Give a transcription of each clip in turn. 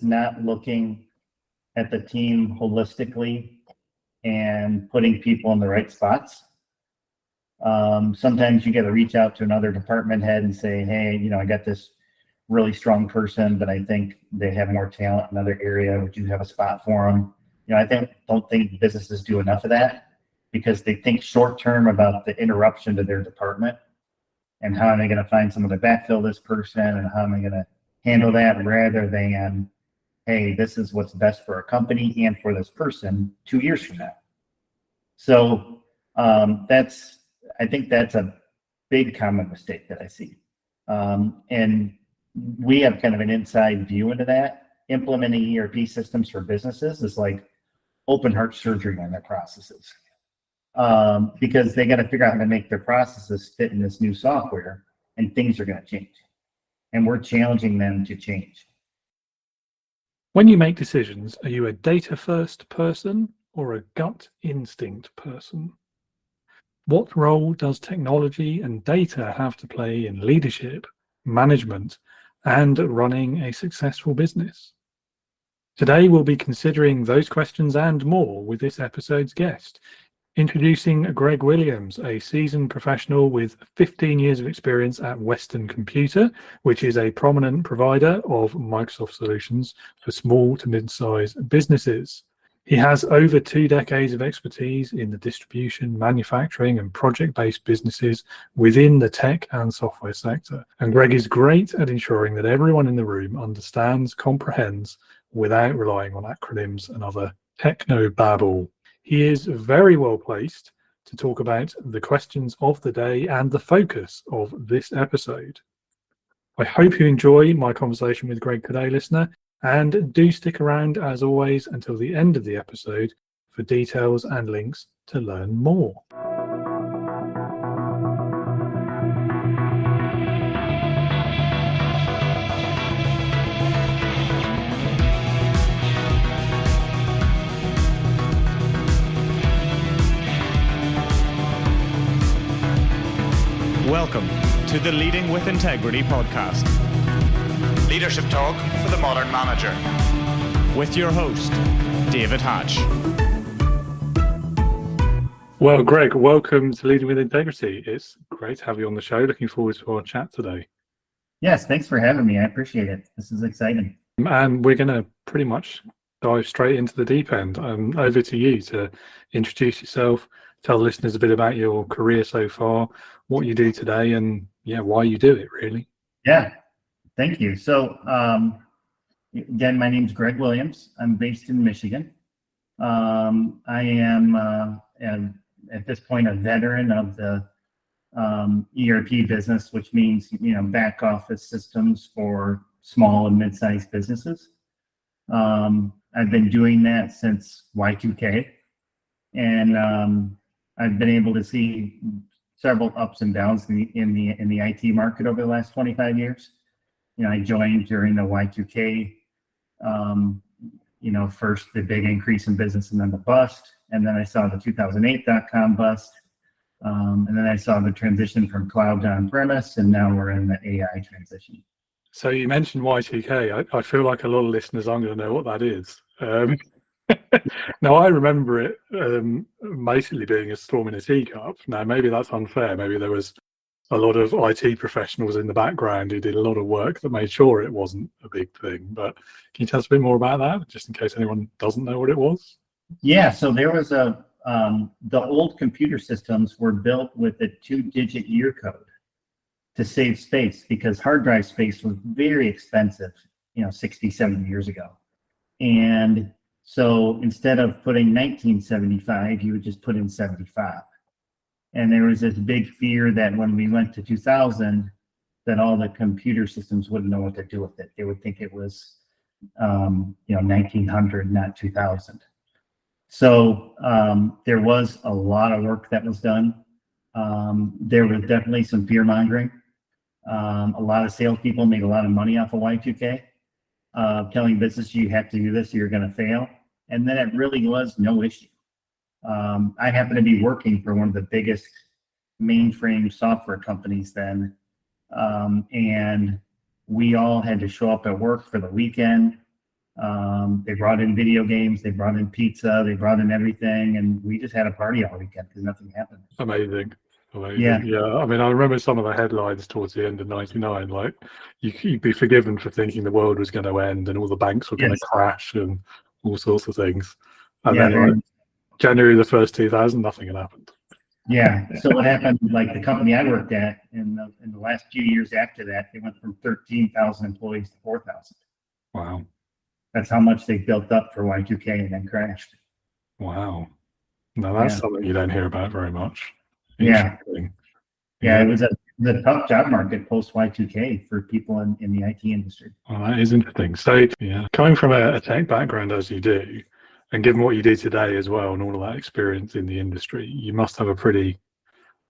not looking at the team holistically and putting people in the right spots. Sometimes you got to reach out to another department head and say, hey, I got this really strong person, but I think they have more talent in another area. Would you have a spot for them? Don't think businesses do enough of that because they think short term about the interruption to their department and how am I going to find someone to backfill this person and how am I going to handle that, rather than, hey, this is what's best for our company and for this person 2 years from now. So I think that's a big common mistake that I see. And we have kind of an inside view into that. Implementing ERP systems for businesses is like open heart surgery on their processes, because they got to figure out how to make their processes fit in this new software, and things are going to change. And we're challenging them to change. When you make decisions, are you a data-first person or a gut instinct person? What role does technology and data have to play in leadership, management, and running a successful business? Today, we'll be considering those questions and more with this episode's guest. Introducing Greg Williams, a seasoned professional with 15 years of experience at Western Computer, which is a prominent provider of Microsoft solutions for small to mid-sized businesses. He has over 2 decades of expertise in the distribution, manufacturing, and project-based businesses within the tech and software sector. And Greg is great at ensuring that everyone in the room understands, comprehends, without relying on acronyms and other techno-babble. He is very well placed to talk about the questions of the day and the focus of this episode. I hope you enjoy my conversation with Greg today, listener, and do stick around as always until the end of the episode for details and links to learn more. Welcome to the Leading with Integrity podcast. Leadership talk for the modern manager. With your host, David Hatch. Well, Greg, welcome to Leading with Integrity. It's great to have you on the show. Looking forward to our chat today. Yes, thanks for having me. I appreciate it. This is exciting. And we're going to pretty much dive straight into the deep end. Over to you to introduce yourself, tell the listeners a bit about your career so far, what you do today, and why you do it, really. Yeah, thank you. So again, my name is Greg Williams. I'm based in Michigan. I am at this point a veteran of the ERP business, which means back office systems for small and mid-sized businesses. I've been doing that since Y2K, and I've been able to see several ups and downs in the IT market over the last 25 years. I joined during the Y2K, first the big increase in business and then the bust. And then I saw the 2008 .com bust. And then I saw the transition from cloud to on-premise, and now we're in the AI transition. So you mentioned Y2K. I feel like a lot of listeners aren't going to know what that is. Now, I remember it basically being a storm in a teacup. Now, maybe that's unfair. Maybe there was a lot of IT professionals in the background who did a lot of work that made sure it wasn't a big thing. But can you tell us a bit more about that, just in case anyone doesn't know what it was? Yeah, so there was the old computer systems were built with a 2-digit year code to save space, because hard drive space was very expensive, 60, 70 years ago. And so instead of putting 1975, you would just put in 75. And there was this big fear that when we went to 2000, that all the computer systems wouldn't know what to do with it. They would think it was, 1900, not 2000. So there was a lot of work that was done. There was definitely some fear mongering. A lot of salespeople made a lot of money off of Y2K, telling business you have to do this or you're going to fail. And then it really was no issue. I happened to be working for one of the biggest mainframe software companies then, and we all had to show up at work for the weekend. They brought in video games, they brought in pizza, they brought in everything, and we just had a party all weekend because nothing happened. Amazing. Yeah. I mean, I remember some of the headlines towards the end of '99. Like, you'd be forgiven for thinking the world was going to end and all the banks were going to Yes. crash and all sorts of things. And Yeah, then, like, January the 1st, 2000, nothing had happened. yeah. So what happened, like the company I worked at in the last few years after that, they went from 13,000 employees to 4,000. Wow. That's how much they built up for Y2K and then crashed. Wow. Now that's Yeah. something you don't hear about very much. Yeah. Interesting. Yeah, it was the tough job market post Y2K for people in the IT industry. Well, that is interesting. So, yeah, coming from a tech background as you do, and given what you do today as well, and all of that experience in the industry, you must have a pretty,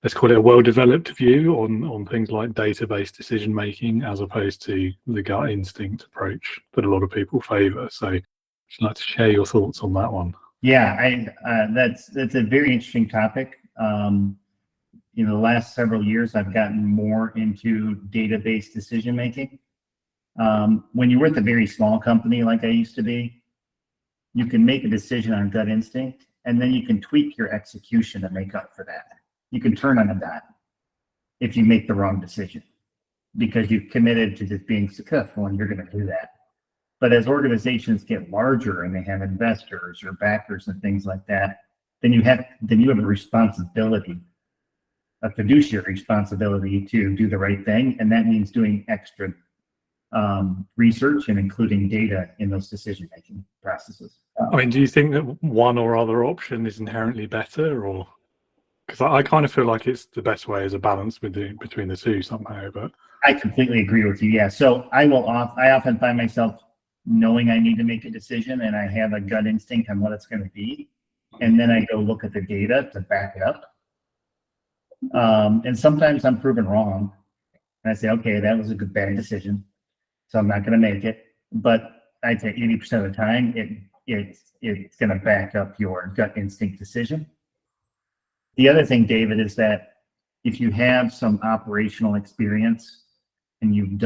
let's call it a well-developed view on things like database decision making, as opposed to the gut instinct approach that a lot of people favour. So, would you like to share your thoughts on that one? Yeah, that's a very interesting topic. The last several years, I've gotten more into database decision making. When you're with a very small company like I used to be, you can make a decision on gut instinct, and then you can tweak your execution to make up for that. You can turn on a dime if you make the wrong decision because you've committed to just being successful and you're going to do that. But as organizations get larger and they have investors or backers and things like that, then you have a responsibility, a fiduciary responsibility to do the right thing, and that means doing extra research and including data in those decision-making processes. I mean, do you think that one or other option is inherently better, or because I kind of feel like it's the best way as a balance between the two somehow? But I completely agree with you. Yeah, so I often find myself knowing I need to make a decision, and I have a gut instinct on what it's going to be, and then I go look at the data to back it up. And sometimes I'm proven wrong, and I say, okay, that was a bad decision, so I'm not going to make it. But I'd say 80% of the time, it's going to back up your gut instinct decision. The other thing, David, is that if you have some operational experience and you've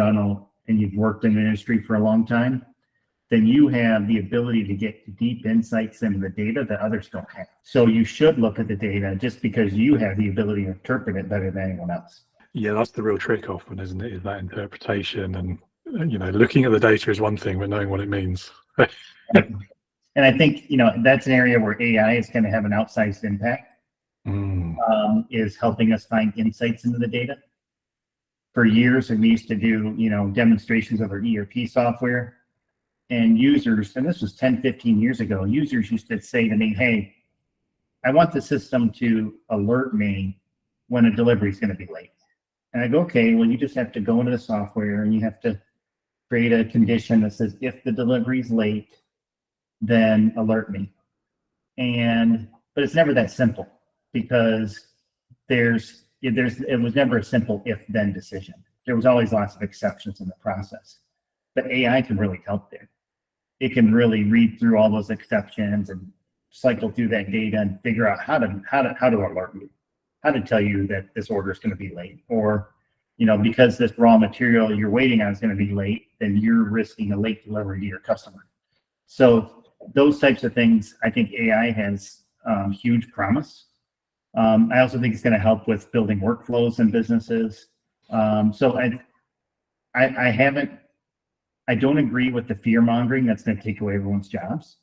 worked in the industry for a long time, then you have the ability to get deep insights into the data that others don't have. So you should look at the data just because you have the ability to interpret it better than anyone else. Yeah, that's the real trick often, isn't it? Is that interpretation, and looking at the data is one thing, but knowing what it means. And I think that's an area where AI is going to have an outsized impact. Is helping us find insights into the data. For years, we used to do demonstrations of our ERP software. And users, and this was 10, 15 years ago, users used to say to me, hey, I want the system to alert me when a delivery is going to be late. And I go, okay, well, you just have to go into the software and you have to create a condition that says, if the delivery is late, then alert me. But it's never that simple because it was never a simple if-then decision. There was always lots of exceptions in the process. But AI can really help there. It can really read through all those exceptions and cycle through that data and figure out how to alert you, how to tell you that this order is going to be late, or because this raw material you're waiting on is going to be late, then you're risking a late delivery to your customer. So those types of things, I think AI has huge promise. I also think it's going to help with building workflows in businesses. So I don't agree with the fear mongering that's going to take away everyone's jobs.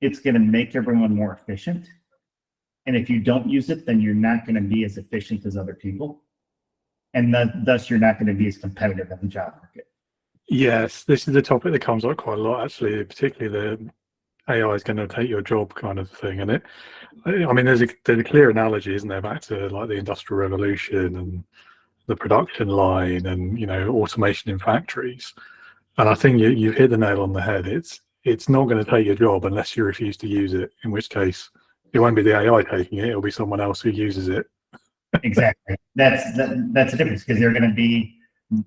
It's going to make everyone more efficient. And if you don't use it, then you're not going to be as efficient as other people. And thus you're not going to be as competitive in the job market. Yes, this is a topic that comes up quite a lot, actually, particularly the AI is going to take your job kind of thing. And there's a clear analogy, isn't there, back to like the Industrial Revolution and the production line and, automation in factories. And I think you hit the nail on the head. It's not going to take your job unless you refuse to use it, in which case it won't be the AI taking it, it'll be someone else who uses it. Exactly. That's the difference, because they're going to be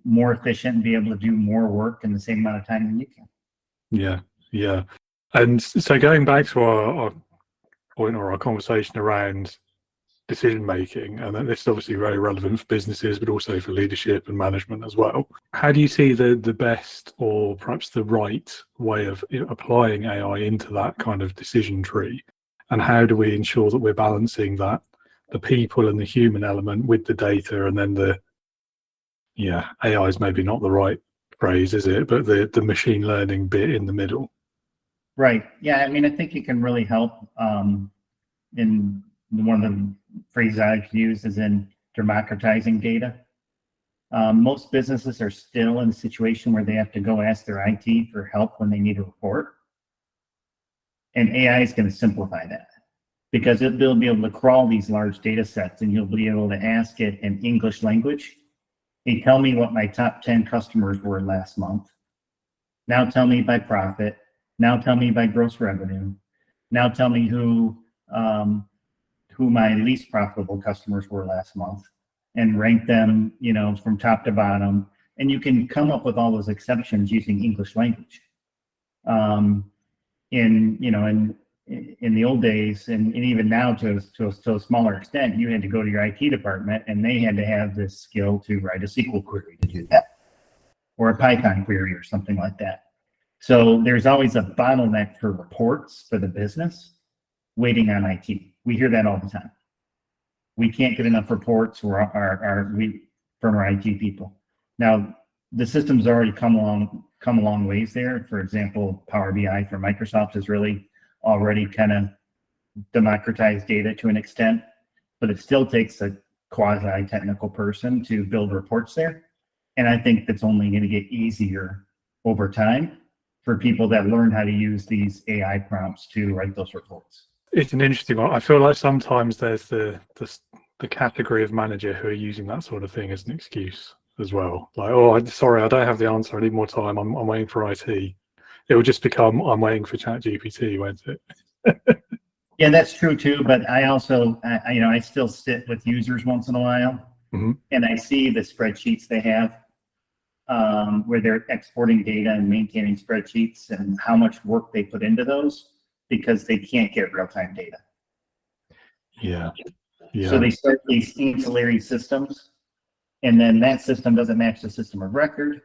more efficient and be able to do more work in the same amount of time than you can. Yeah. And so going back to our point or our conversation around decision making, and then this is obviously very relevant for businesses, but also for leadership and management as well. How do you see the best, or perhaps the right way of applying AI into that kind of decision tree? And how do we ensure that we're balancing that, the people and the human element with the data, and then AI is maybe not the right phrase, is it? But the machine learning bit in the middle. Right. Yeah. I mean, I think it can really help. In one of the phrases I've used is in democratizing data. Most businesses are still in a situation where they have to go ask their IT for help when they need a report. And AI is going to simplify that, because they'll be able to crawl these large data sets, and you'll be able to ask it in English language. Hey, tell me what my top 10 customers were last month. Now tell me by profit. Now tell me by gross revenue. Now tell me who my least profitable customers were last month, and rank them, from top to bottom. And you can come up with all those exceptions using English language. In the old days, and even now to a smaller extent, you had to go to your IT department, and they had to have this skill to write a SQL query to do that, or a Python query or something like that. So there's always a bottleneck for reports for the business waiting on IT. We hear that all the time. We can't get enough reports from our IT people. Now, the system's already come a long ways there. For example, Power BI for Microsoft has really already kind of democratized data to an extent, but it still takes a quasi-technical person to build reports there. And I think that's only going to get easier over time for people that learn how to use these AI prompts to write those reports. It's an interesting one. I feel like sometimes there's the category of manager who are using that sort of thing as an excuse as well. Like, sorry, I don't have the answer. I need more time. I'm waiting for IT. It will just become, I'm waiting for ChatGPT, won't it? Yeah, that's true too. But I also, I still sit with users once in a while, and I see the spreadsheets they have, where they're exporting data and maintaining spreadsheets, and how much work they put into those, because they can't get real-time data. Yeah. So they start these ancillary systems, and then that system doesn't match the system of record,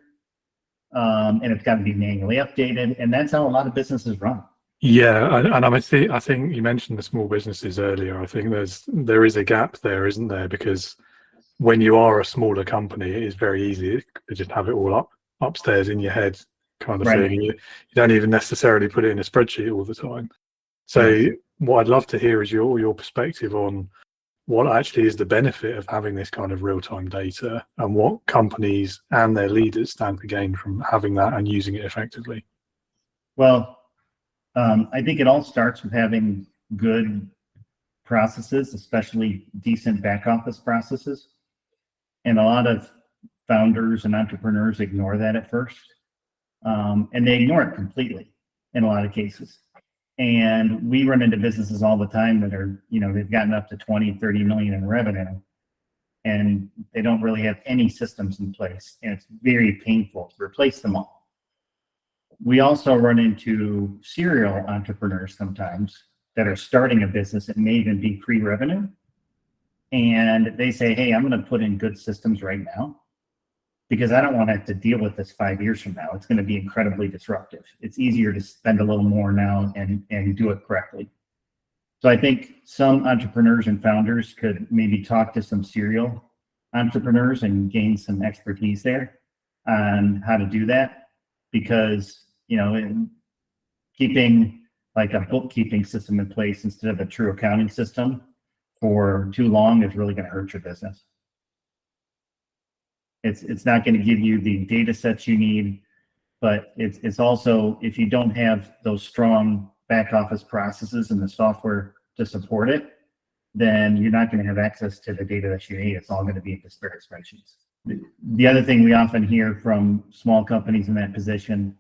and it's got to be manually updated, and that's how a lot of businesses run. Yeah, and I think you mentioned the small businesses earlier. I think there is a gap there, isn't there? Because when you are a smaller company, it is very easy to just have it all upstairs in your head, kind of thing. You don't even necessarily put it in a spreadsheet all the time. So what I'd love to hear is your perspective on what actually is the benefit of having this kind of real-time data, and what companies and their leaders stand to gain from having that and using it effectively. Well, I think it all starts with having good processes, especially decent back office processes. And a lot of founders and entrepreneurs ignore that at first. And they ignore it completely in a lot of cases. And we run into businesses all the time that are, they've gotten up to 20, 30 million in revenue, and they don't really have any systems in place. And it's very painful to replace them all. We also run into serial entrepreneurs sometimes that are starting a business that may even be pre-revenue. And they say, hey, I'm going to put in good systems right now, because I don't want to have to deal with this 5 years from now. It's going to be incredibly disruptive. It's easier to spend a little more now and do it correctly. So I think some entrepreneurs and founders could maybe talk to some serial entrepreneurs and gain some expertise there on how to do that, because keeping like a bookkeeping system in place instead of a true accounting system for too long is really going to hurt your business. It's not going to give you the data sets you need, but it's also, if you don't have those strong back office processes and the software to support it, then you're not going to have access to the data that you need. It's all going to be in disparate spreadsheets. The other thing we often hear from small companies in that position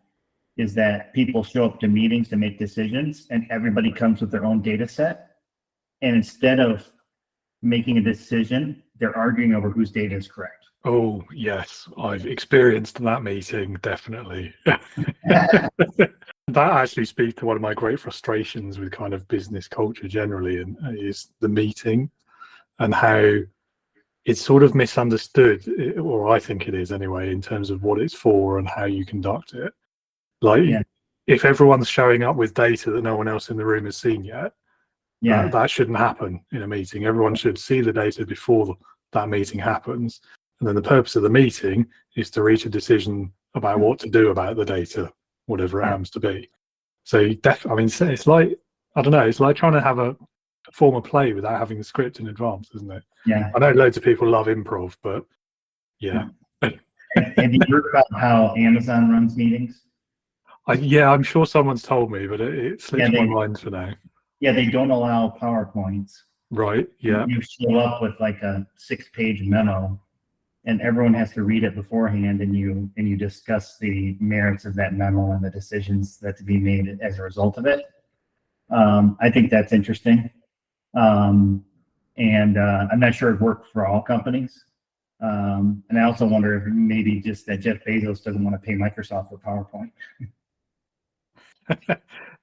is that people show up to meetings to make decisions, and everybody comes with their own data set. And instead of making a decision, they're arguing over whose data is correct. Oh, yes. I've experienced that meeting, definitely. That actually speaks to one of my great frustrations with kind of business culture generally, and is the meeting. and how it's sort of misunderstood, or I think it is anyway, in terms of what it's for and how you conduct it. Like, if everyone's showing up with data that no one else in the room has seen yet, that shouldn't happen in a meeting. Everyone should see the data before that meeting happens. And then the purpose of the meeting is to reach a decision about what to do about the data, whatever it happens to be. So I mean, it's like, I don't know, it's like trying to have a form of play without having the script in advance, isn't it? Yeah. I know loads of people love improv, but yeah. Have you heard about how Amazon runs meetings? I'm sure someone's told me, but it slips my mind for now. Yeah, they don't allow PowerPoints. Right, yeah. You show up with like a 6-page memo, and everyone has to read it beforehand, and you discuss the merits of that memo and the decisions that to be made as a result of it. I think that's interesting. And I'm not sure it worked for all companies. And I also wonder if maybe just that Jeff Bezos doesn't want to pay Microsoft for PowerPoint.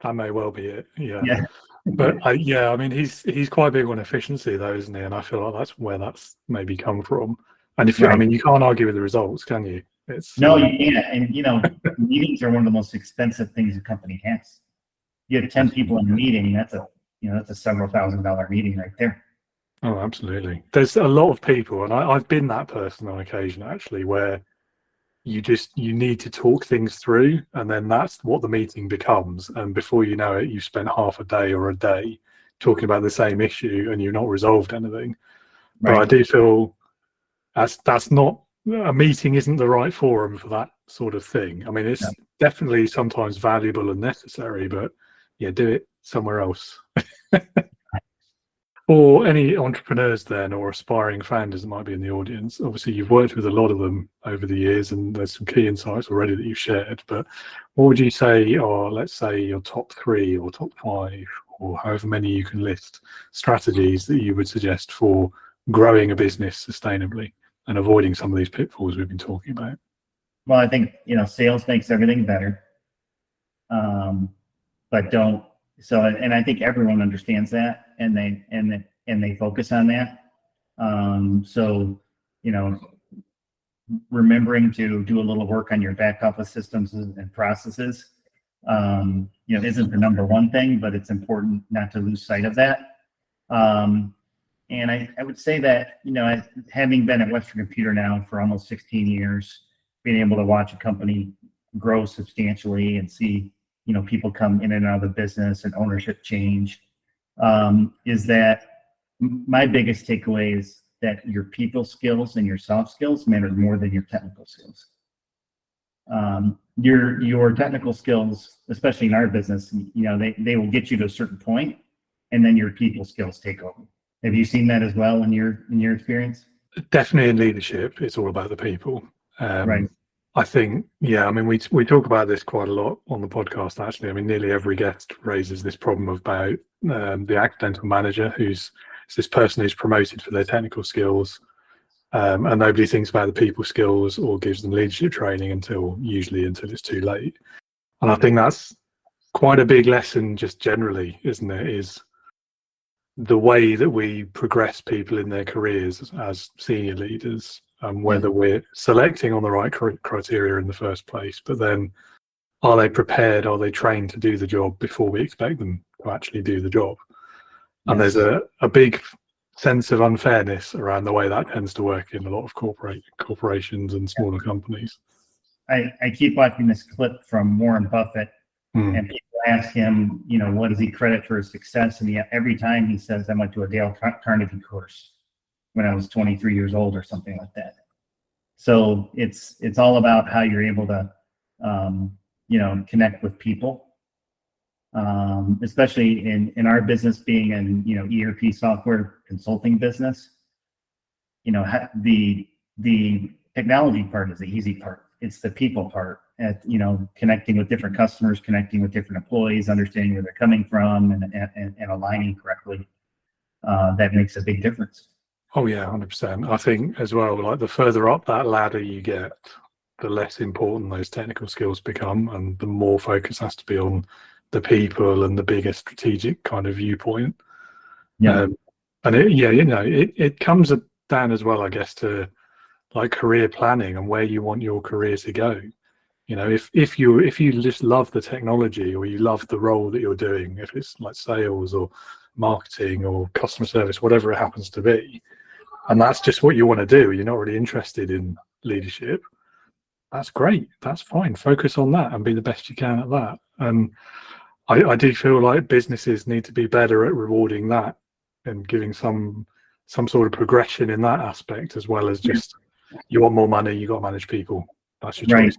That may well be it. Yeah. But I mean, he's quite big on efficiency, though, isn't he? And I feel like that's where that's maybe come from. And I mean, you can't argue with the results, can you? No, you can't. And meetings are one of the most expensive things a company has. You have 10 people in a meeting, that's a several $1,000 meeting right there. Oh, absolutely. There's a lot of people, and I've been that person on occasion, actually, where you need to talk things through, and then that's what the meeting becomes. And before you know it, you've spent half a day or a day talking about the same issue, and you've not resolved anything. Right. But I do feel that's not, a meeting isn't the right forum for that sort of thing. I mean, it's definitely sometimes valuable and necessary, but do it somewhere else. Or any entrepreneurs then, or aspiring founders that might be in the audience. Obviously, you've worked with a lot of them over the years, and there's some key insights already that you've shared. But what would you say are, let's say, your top 3 or top 5, or however many you can list, strategies that you would suggest for growing a business sustainably and avoiding some of these pitfalls we've been talking about? Well, I think sales makes everything better, but don't. So, and I think everyone understands that, and they focus on that. So, remembering to do a little work on your back office systems and processes, isn't the number one thing, but it's important not to lose sight of that. And I would say that, having been at Western Computer now for almost 16 years, being able to watch a company grow substantially and see people come in and out of the business and ownership change, is that my biggest takeaway is that your people skills and your soft skills matter more than your technical skills. Your technical skills, especially in our business, they will get you to a certain point, and then your people skills take over. Have you seen that as well in your experience? Definitely in leadership, it's all about the people. Right. I think, I mean, we talk about this quite a lot on the podcast, actually. I mean, nearly every guest raises this problem about the accidental manager, who's this person who's promoted for their technical skills, and nobody thinks about the people skills or gives them leadership training until it's too late. And I think that's quite a big lesson just generally, isn't it, is the way that we progress people in their careers as senior leaders. Whether we're selecting on the right criteria in the first place, but then are they prepared, are they trained to do the job before we expect them to actually do the job? And there's a big sense of unfairness around the way that tends to work in a lot of corporations and smaller companies. I keep watching this clip from Warren Buffett, and people ask him, what does he credit for his success? And every time he says, I went to a Dale Carnegie course when I was 23 years old or something like that. So it's all about how you're able to, connect with people, especially in our business being an, ERP software consulting business. The technology part is the easy part. It's the people part, connecting with different customers, connecting with different employees, understanding where they're coming from, and aligning correctly. That makes a big difference. Oh yeah, 100%. I think as well, like the further up that ladder you get, the less important those technical skills become, and the more focus has to be on the people and the bigger strategic kind of viewpoint. And it comes down as well, I guess, to like career planning and where you want your career to go. If you just love the technology, or you love the role that you're doing, if it's like sales or marketing or customer service, whatever it happens to be, and that's just what you want to do, you're not really interested in leadership, that's great. That's fine. Focus on that and be the best you can at that. And I do feel like businesses need to be better at rewarding that and giving some sort of progression in that aspect, as well as just, you want more money, you got to manage people. That's your choice.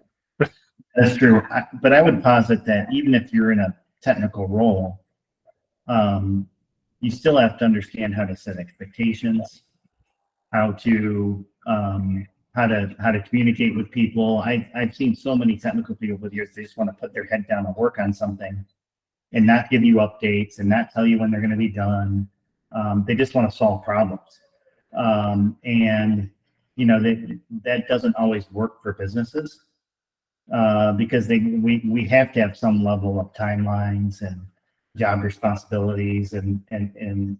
That's true. But I would posit that even if you're in a technical role, you still have to understand how to set expectations, how to communicate with people. I've seen so many technical people over the years, they just want to put their head down and work on something and not give you updates and not tell you when they're going to be done. They just want to solve problems. And that doesn't always work for businesses, because we have to have some level of timelines and job responsibilities and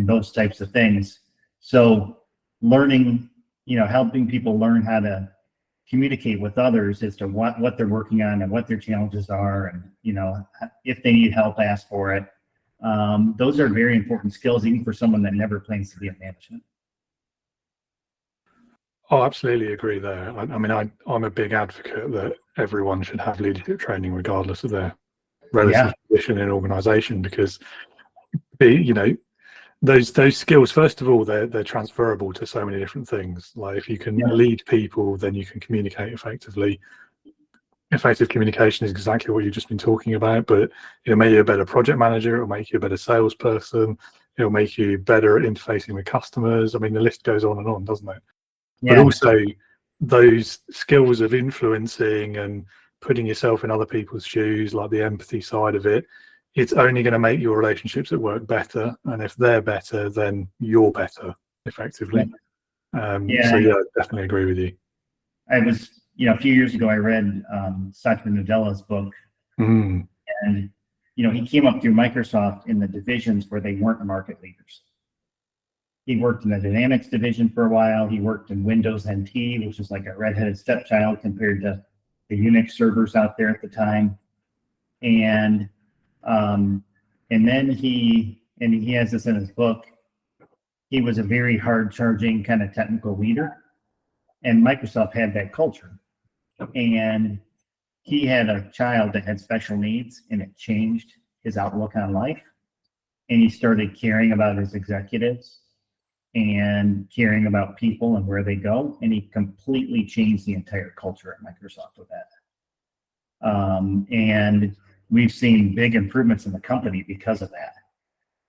those types of things. So learning, helping people learn how to communicate with others as to what they're working on and what their challenges are, and if they need help, ask for it. Those are very important skills, even for someone that never plans to be in management. Oh, absolutely agree there. I'm a big advocate that everyone should have leadership training regardless of their relative position in an organization, because those skills, first of all, they're transferable to so many different things. Like if you can lead people, then you can communicate effectively. Effective communication is exactly what you've just been talking about, but it'll make you a better project manager, it'll make you a better salesperson, it'll make you better at interfacing with customers. I mean, the list goes on, doesn't it? But also those skills of influencing and putting yourself in other people's shoes, like the empathy side of it, it's only going to make your relationships at work better. And if they're better, then you're better, effectively. So I definitely agree with you. I was, a few years ago, I read Satya Nadella's book, and he came up through Microsoft in the divisions where they weren't market leaders. He worked in the Dynamics division for a while. He worked in Windows NT, which is like a redheaded stepchild compared to the Unix servers out there at the time. And then he has this in his book. He was a very hard-charging kind of technical leader, and Microsoft had that culture. And he had a child that had special needs, and it changed his outlook on life. And he started caring about his executives and caring about people and where they go. And he completely changed the entire culture at Microsoft with that. And we've seen big improvements in the company because of that.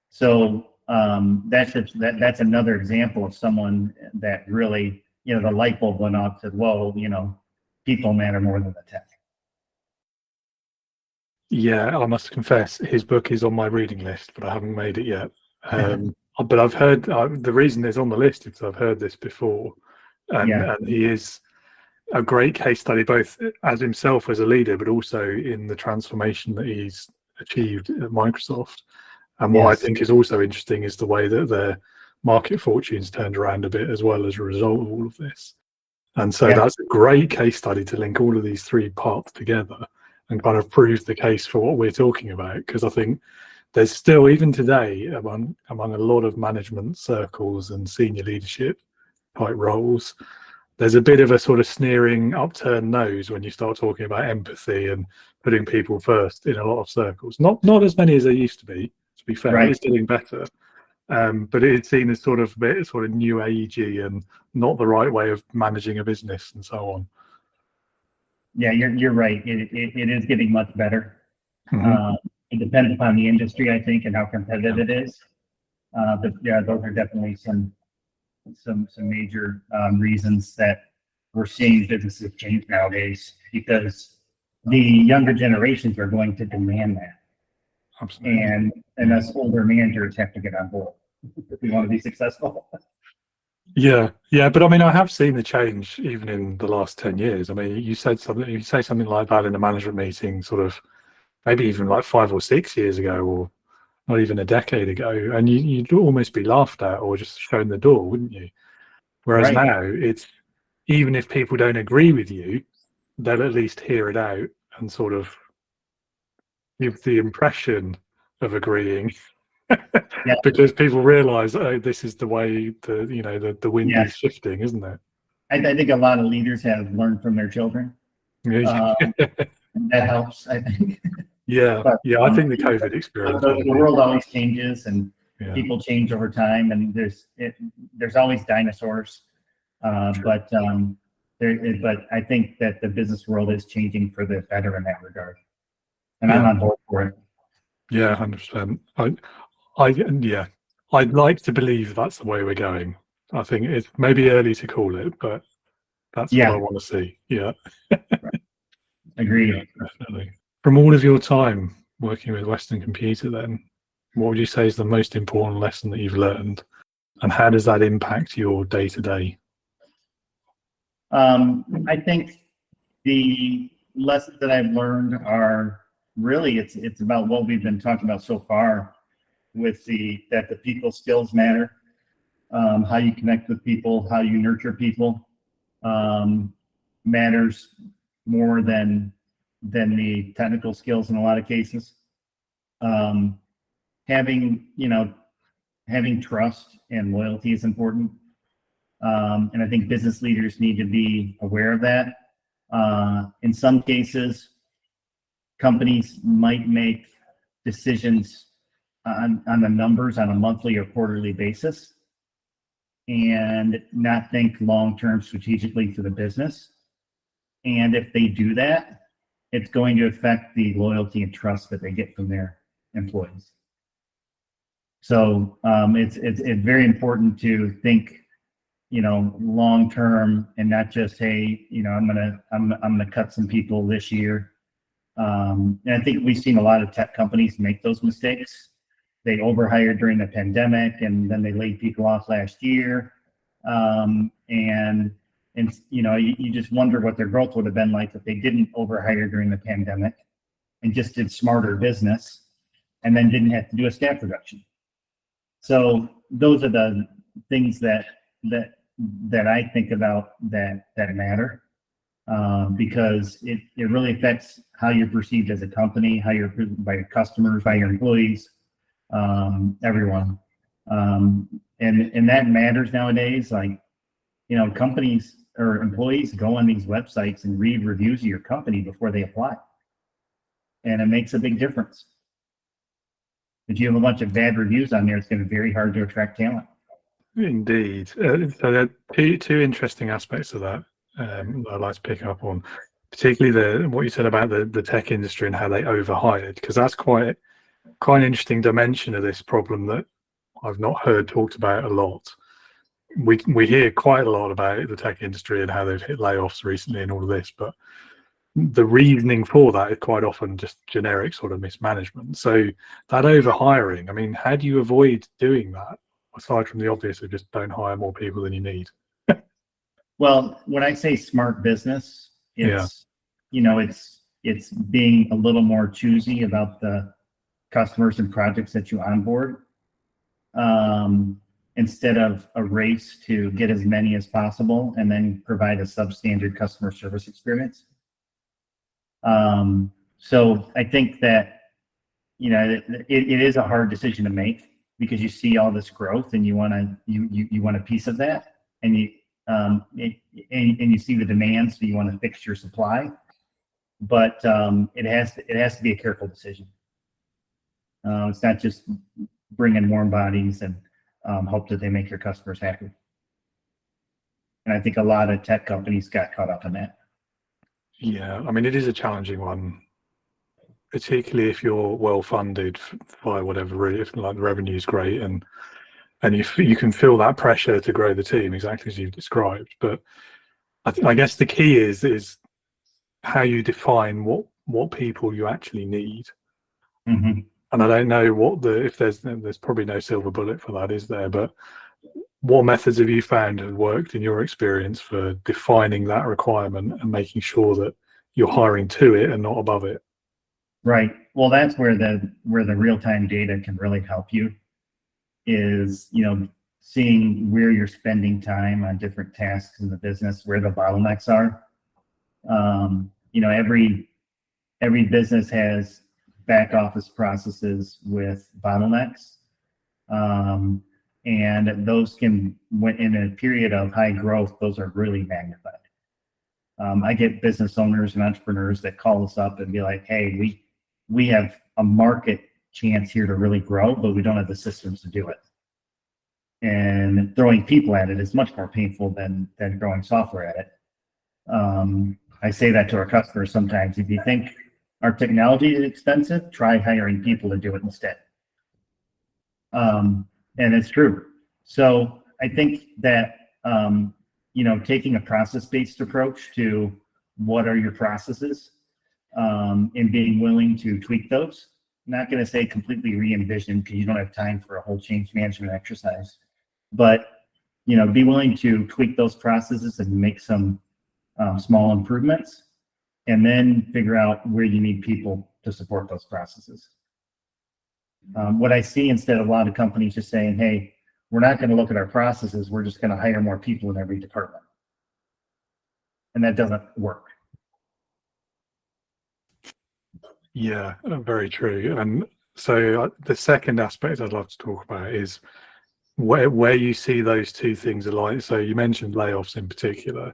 So that's another example of someone that really, the light bulb went off, said, whoa, people matter more than the tech. Yeah, I must confess, his book is on my reading list, but I haven't made it yet. But I've heard, the reason it's on the list is I've heard this before. And he is a great case study, both as himself as a leader, but also in the transformation that he's achieved at Microsoft. And what I think is also interesting is the way that their market fortunes turned around a bit as well as a result of all of this. And so that's a great case study to link all of these three parts together and kind of prove the case for what we're talking about. Because I think there's still, even today, among a lot of management circles and senior leadership type roles, there's a bit of a sort of sneering upturned nose when you start talking about empathy and putting people first in a lot of circles. Not as many as there used to be fair. It's getting better. But it's seen as sort of a bit sort of new agey and not the right way of managing a business and so on. Yeah, you're right. It is getting much better. It depends upon the industry, I think, and how competitive it is. But yeah, those are definitely some major reasons that we're seeing businesses change nowadays, because the younger generations are going to demand that. Absolutely. And us older managers have to get on board if we want to be successful. Yeah, but I mean, I have seen the change even in the last 10 years. I mean, you say something like that in a management meeting, sort of maybe even like 5 or 6 years ago, or not even a decade ago, and you'd almost be laughed at or just shown the door, wouldn't you? Whereas Right. now it's, even if people don't agree with you, they'll at least hear it out and sort of give the impression of agreeing. Yeah. Because people realize, oh, this is the way the wind Yeah. is shifting, isn't it? I think a lot of leaders have learned from their children. Yeah. That helps, I think. Yeah, But, I think the COVID experience. the world always changes, and Yeah. people change over time, and there's always dinosaurs. But I think that the business world is changing for the better in that regard, and I'm Yeah. on board for it. Yeah, 100%. I'd like to believe that's the way we're going. I think it's maybe early to call it, but that's what I want to see. Yeah. Agreed. Yeah, definitely. From all of your time working with Western Computer, then, what would you say is the most important lesson that you've learned, and how does that impact your day to day? I think the lessons that I've learned are really it's about what we've been talking about so far, with that the people skills matter, how you connect with people, how you nurture people, matters more than the technical skills in a lot of cases. Having trust and loyalty is important. And I think business leaders need to be aware of that. In some cases, companies might make decisions on the numbers on a monthly or quarterly basis and not think long-term strategically for the business. And if they do that, it's going to affect the loyalty and trust that they get from their employees. So it's very important to think, long term, and not just, hey, I'm gonna cut some people this year. And I think we've seen a lot of tech companies make those mistakes. They overhired during the pandemic, and then they laid people off last year. And you just wonder what their growth would have been like if they didn't overhire during the pandemic and just did smarter business, and then didn't have to do a staff reduction. So those are the things that I think about that matter, because it really affects how you're perceived as a company, how you're by your customers, by your employees, everyone, and that matters nowadays. Like, companies or employees go on these websites and read reviews of your company before they apply, and it makes a big difference. If you have a bunch of bad reviews on there, it's going to be very hard to attract talent. Indeed. So there are two interesting aspects of that I'd like to pick up on, particularly what you said about the tech industry and how they overhired, because that's quite an interesting dimension of this problem that I've not heard talked about a lot. We hear quite a lot about the tech industry and how they've hit layoffs recently and all of this, but the reasoning for that is quite often just generic sort of mismanagement. So that overhiring, I mean, how do you avoid doing that, aside from the obvious of just don't hire more people than you need? Well, when I say smart business, it's it's being a little more choosy about the customers and projects that you onboard, instead of a race to get as many as possible and then provide a substandard customer service experience. So I think that it is a hard decision to make, because you see all this growth and you want a piece of that, and you see the demand, so you want to fix your supply, but it has to be a careful decision. It's not just bring in warm bodies and hope that they make your customers happy. And I think a lot of tech companies got caught up in that. Yeah, I mean, it is a challenging one, particularly if you're well funded by whatever route, if like the revenue is great and you can feel that pressure to grow the team exactly as you've described. But I guess the key is how you define what people you actually need. Mm-hmm. And I don't know if there's probably no silver bullet for that, is there? But what methods have you found have worked in your experience for defining that requirement and making sure that you're hiring to it and not above it? Right. Well, that's where the real-time data can really help you is, seeing where you're spending time on different tasks in the business, where the bottlenecks are. Every business has back office processes with bottlenecks. And those can, when in a period of high growth, those are really magnified. I get business owners and entrepreneurs that call us up and be like, hey, we have a market chance here to really grow, but we don't have the systems to do it. And throwing people at it is much more painful than throwing software at it. I say that to our customers sometimes. If you think our technology is expensive, try hiring people to do it instead. And it's true. So I think that, taking a process-based approach to what are your processes, and being willing to tweak those. I'm not going to say completely re-envision because you don't have time for a whole change management exercise, but be willing to tweak those processes and make some small improvements, and then figure out where you need people to support those processes. What I see instead of a lot of companies just saying, hey, we're not going to look at our processes, we're just going to hire more people in every department. And that doesn't work. Yeah, very true. And so the second aspect I'd love to talk about is where you see those two things alike. So you mentioned layoffs in particular.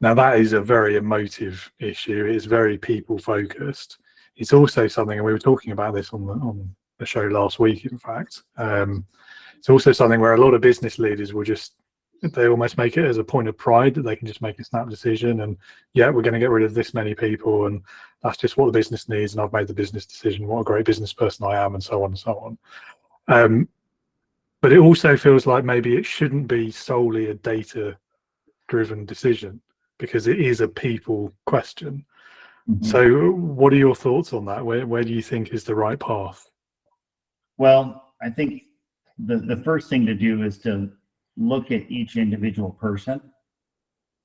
Now that is a very emotive issue. It's very people focused. It's also something, and we were talking about this on the show last week, in fact. It's also something where a lot of business leaders will they almost make it as a point of pride that they can just make a snap decision and, yeah, we're going to get rid of this many people and that's just what the business needs and I've made the business decision, what a great business person I am, and so on and so on. But it also feels like maybe it shouldn't be solely a data-driven decision because it is a people question. Mm-hmm. So what are your thoughts on that? Where do you think is the right path? Well, I think the first thing to do is to look at each individual person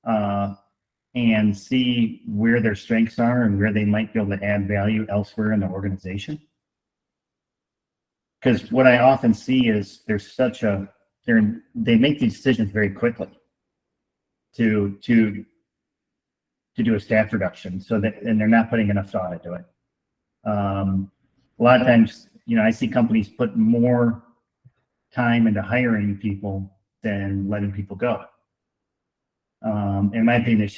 and see where their strengths are and where they might be able to add value elsewhere in the organization. Because what I often see is they make these decisions very quickly to do a staff reduction, and they're not putting enough thought into it. A lot of times, I see companies put more time into hiring people than letting people go. In my opinion,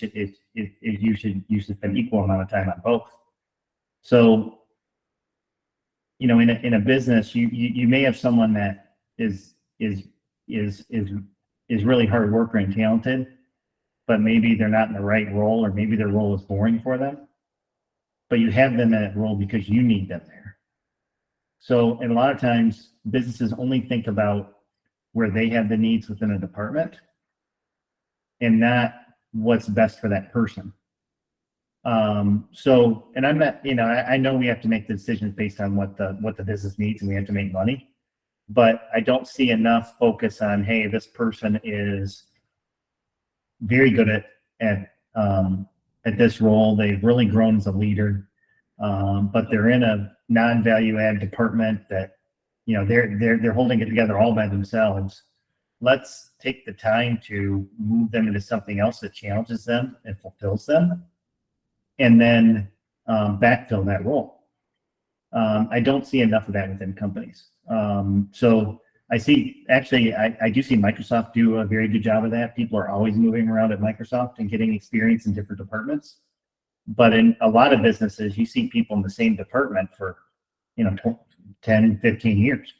you should spend equal amount of time on both. So, in a business, you may have someone that is really hard worker and talented, but maybe they're not in the right role, or maybe their role is boring for them. But you have them in that role because you need them there. So, and a lot of times, businesses only think about where they have the needs within a department and not what's best for that person. So, and I'm not, I know we have to make the decisions based on what the business needs, and we have to make money, but I don't see enough focus on, hey, this person is very good at this role. They've really grown as a leader, but they're in a non-value add department that, they're holding it together all by themselves. Let's take the time to move them into something else that challenges them and fulfills them, and then backfill that role. I don't see enough of that within companies. So I see, actually, I do see Microsoft do a very good job of that. People are always moving around at Microsoft and getting experience in different departments. But in a lot of businesses, you see people in the same department for, 10, 15 years.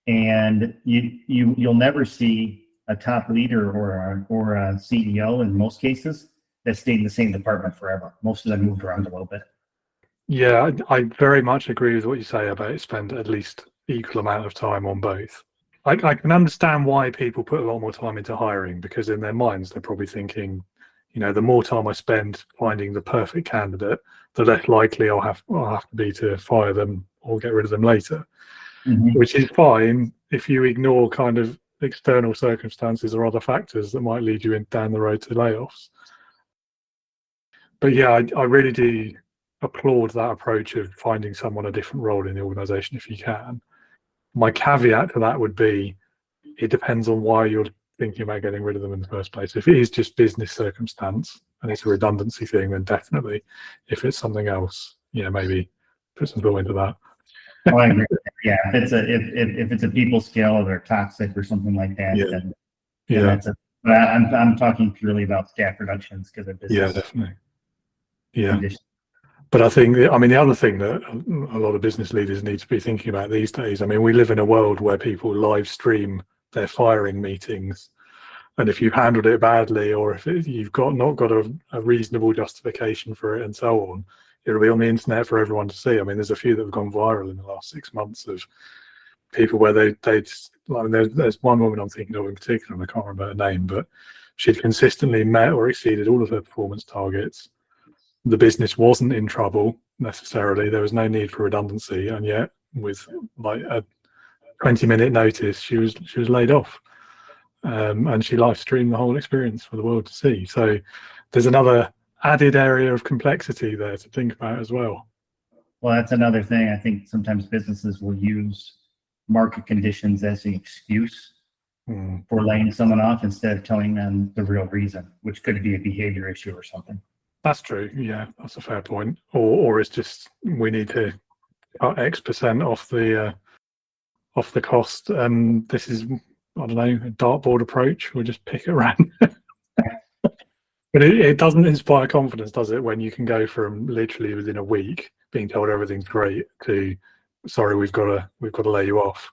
And you'll never see a top leader or a CEO in most cases that stayed in the same department forever. Most of them moved around a little bit. Yeah, I very much agree with what you say about spend at least equal amount of time on both. I can understand why people put a lot more time into hiring, because in their minds they're probably thinking, the more time I spend finding the perfect candidate, the less likely I'll have to be to fire them or get rid of them later. Mm-hmm. Which is fine if you ignore kind of external circumstances or other factors that might lead you down the road to layoffs. But yeah, I really do applaud that approach of finding someone a different role in the organization if you can. My caveat to that would be, it depends on why you're thinking about getting rid of them in the first place. If it is just business circumstance and it's a redundancy thing, then definitely. If it's something else, maybe put some thought into that. Oh, I agree. Yeah, if it's a people skill or they're toxic or something like that, then that's a. But I'm talking purely about staff reductions because of business. Yeah, definitely. Yeah, conditions. but I think the other thing that a lot of business leaders need to be thinking about these days. I mean, we live in a world where people live stream their firing meetings, and if you've handled it badly, or if you've not got a reasonable justification for it, and so on, it'll be on the internet for everyone to see. I mean, there's a few that have gone viral in the last 6 months of people where there's one woman I'm thinking of in particular, and I can't remember her name, but she'd consistently met or exceeded all of her performance targets. The business wasn't in trouble necessarily. There was no need for redundancy, and yet with like a 20-minute notice, she was laid off, and she live streamed the whole experience for the world to see. So there's another added area of complexity there to think about as well. Well, that's another thing. I think sometimes businesses will use market conditions as an excuse for laying someone off instead of telling them the real reason, which could be a behavior issue or something. That's true. Yeah, that's a fair point. Or it's just we need to cut X% off the cost, and this is, I don't know, a dartboard approach. We'll just pick it around. But it doesn't inspire confidence, does it, when you can go from literally within a week being told everything's great to, sorry, we've got to lay you off.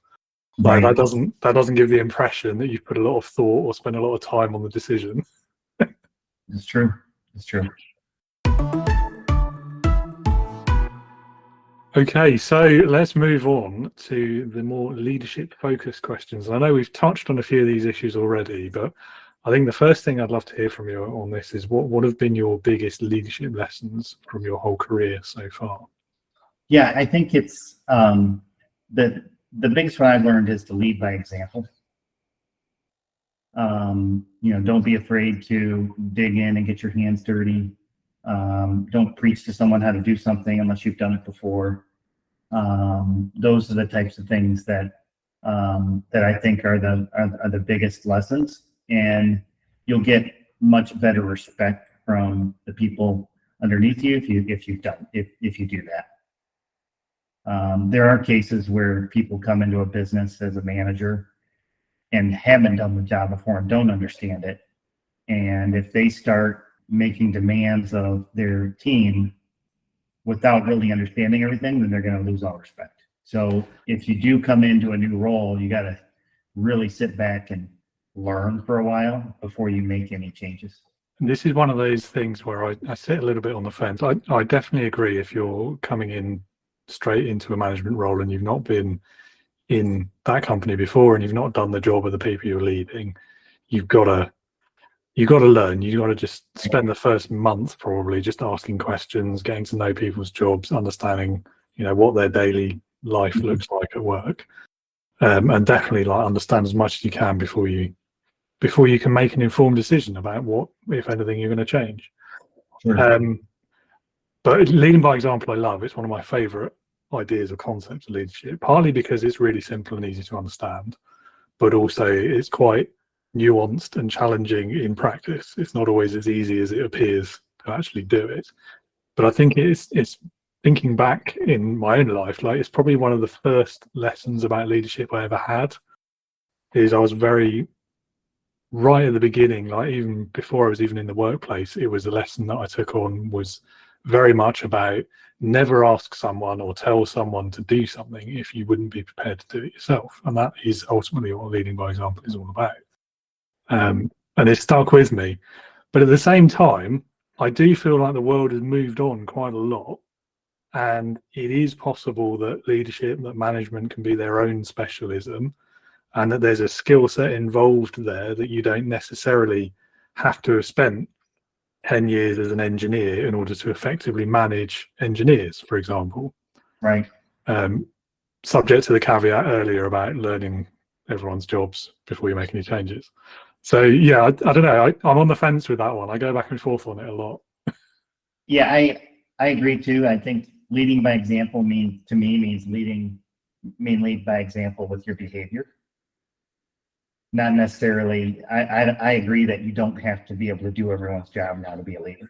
Right. That doesn't give the impression that you've put a lot of thought or spent a lot of time on the decision. It's true. It's true. Okay, so let's move on to the more leadership-focused questions. And I know we've touched on a few of these issues already, but I think the first thing I'd love to hear from you on this is what have been your biggest leadership lessons from your whole career so far? Yeah, I think it's the biggest one I've learned is to lead by example. Don't be afraid to dig in and get your hands dirty. Don't preach to someone how to do something unless you've done it before. Those are the types of things that I think are the biggest lessons, and you'll get much better respect from the people underneath you if you do that. There are cases where people come into a business as a manager and haven't done the job before and don't understand it, and if they start making demands of their team without really understanding everything, then they're going to lose all respect. So if you do come into a new role, you got to really sit back and learn for a while before you make any changes. This is one of those things where I sit a little bit on the fence. I definitely agree. If you're coming in straight into a management role and you've not been in that company before and you've not done the job of the people you're leading, you've got to learn. You've got to just spend the first month probably just asking questions, getting to know people's jobs, understanding what their daily life looks like at work, and definitely understand as much as you can before you can make an informed decision about what, if anything, you're going to change. Sure. But leading by example, I love. It's one of my favorite ideas or concepts of leadership, partly because it's really simple and easy to understand, but also it's quite nuanced and challenging in practice. It's not always as easy as it appears to actually do it. But I think it's thinking back in my own life, it's probably one of the first lessons about leadership I ever had. Is I was very right at the beginning, even before I was even in the workplace, it was a lesson that I took on, was very much about never ask someone or tell someone to do something if you wouldn't be prepared to do it yourself. And that is ultimately what leading by example is all about. And it stuck with me. But at the same time, I do feel like the world has moved on quite a lot. And it is possible that leadership, that management can be their own specialism, and that there's a skill set involved there that you don't necessarily have to have spent 10 years as an engineer in order to effectively manage engineers, for example. Right. Subject to the caveat earlier about learning everyone's jobs before you make any changes. So yeah, I don't know. I'm on the fence with that one. I go back and forth on it a lot. Yeah, I agree too. I think leading by example means lead by example with your behavior. Not necessarily, I agree that you don't have to be able to do everyone's job now to be a leader.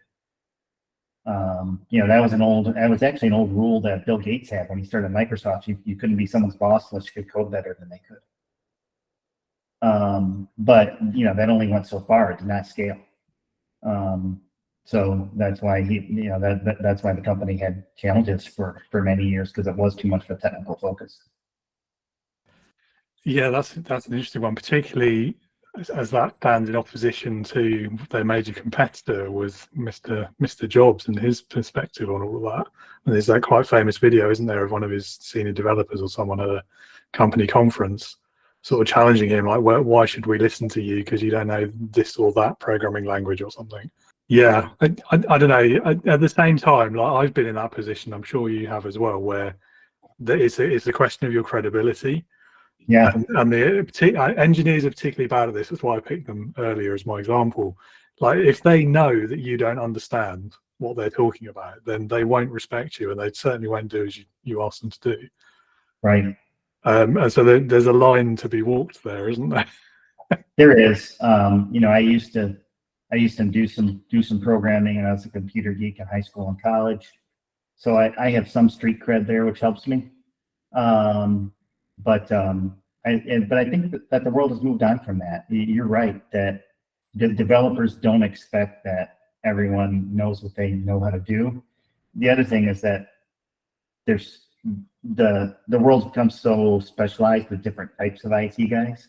That was actually an old rule that Bill Gates had when he started Microsoft. You couldn't be someone's boss unless you could code better than they could. But that only went so far. It did not scale. So that's why that's why the company had challenges for many years, because it was too much of a technical focus. Yeah, that's an interesting one, particularly as that stands in opposition to their major competitor was Mr. Jobs and his perspective on all of that. And there's that quite famous video, isn't there, of one of his senior developers or someone at a company conference sort of challenging him, like, why should we listen to you because you don't know this or that programming language or something. Yeah, I don't know. At the same time, like, I've been in that position, I'm sure you have as well, where it's a question of your credibility. Yeah. And the engineers are particularly bad at this. That's why I picked them earlier as my example. Like, if they know that you don't understand what they're talking about, then they won't respect you, and they certainly won't do as you ask them to do. Right. And so there's a line to be walked there, isn't there? There is. I used to do some programming, and I was a computer geek in high school and college, so I have some street cred there, which helps me. But I think that the world has moved on from that. You're right that the developers don't expect that everyone knows what they know how to do. The other thing is that there's the world's become so specialized with different types of IT guys,